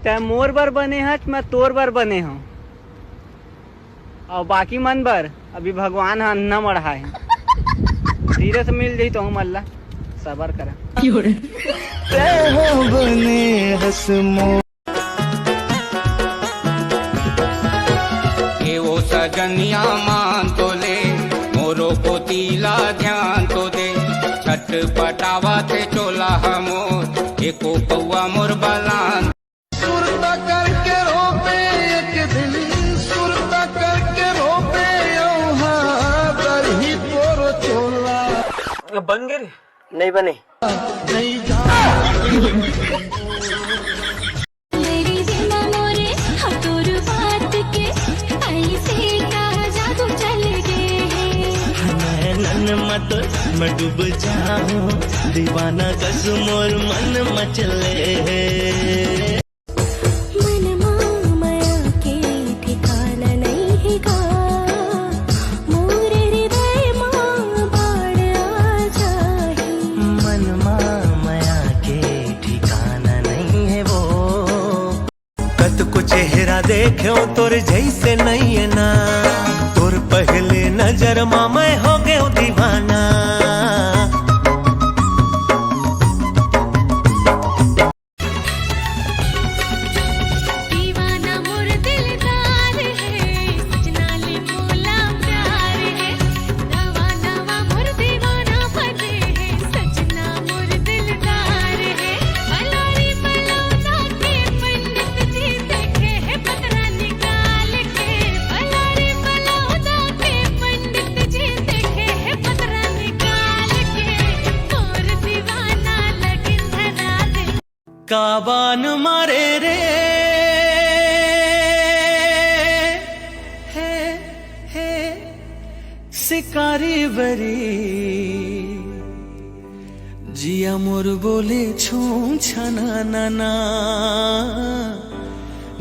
ते मोर बर बने हच, मैं तोर बर बने हूँ, और बाकी मन बर अभी भगवान हा अन्ना मढ़ा है। धीरे से मिल जाई तो हम अल्लाह सबर करा। बने हसमो ये वो सजनिया मान तो ले, मोरो को तीला ध्यान तो दे, छठ पटावा ते चोला हमोर एको पौआ मोर बलान। सुरता करके रोपे एक दिन, सुरता करके रोपे ही तोरो चोला। बन गए नहीं बने नहीं मेरी बिना मोरे हतुर बात के ऐसे का जादू चल गए। नन मत मैं डूब जाऊं, दीवाना कस मोर मन मचले। मन माया के ठिकाना नहीं है का, मोरे हृदय मां बाढ़ आ जाए। मन माया के ठिकाना नहीं है वो, कत को चेहरा देखो तोर जैसे नहीं है ना, तोर पहले नजर में मैं हो गयो दीवाना। दीवाना मोर दिलदार है, सजना ले मोला प्यार है। नवा नवा मोर दीवाना बने है, सजना मोर दिलदार है। पलारी पलौदा के पंडित जी देखे है पतरा निकाल के। पलारी पलौदा के पंडित जी देखे है पतरा निकाल के। मोर दीवाना लगिन धरा दे। काबान मारे रे हे शिकारी बरी, जिया मोर बोले छू छना नाना,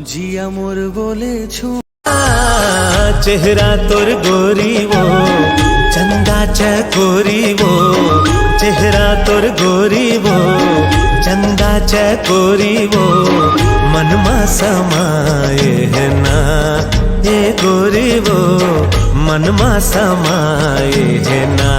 जिया मोर बोले छू। चेहरा तोर गोरी वो चंदा चकोरी वो, चेहरा तोर गोरी वो चंदा चकोरी वो, मन मा समाए है ना ये गोरी वो, मन मा समाए है ना।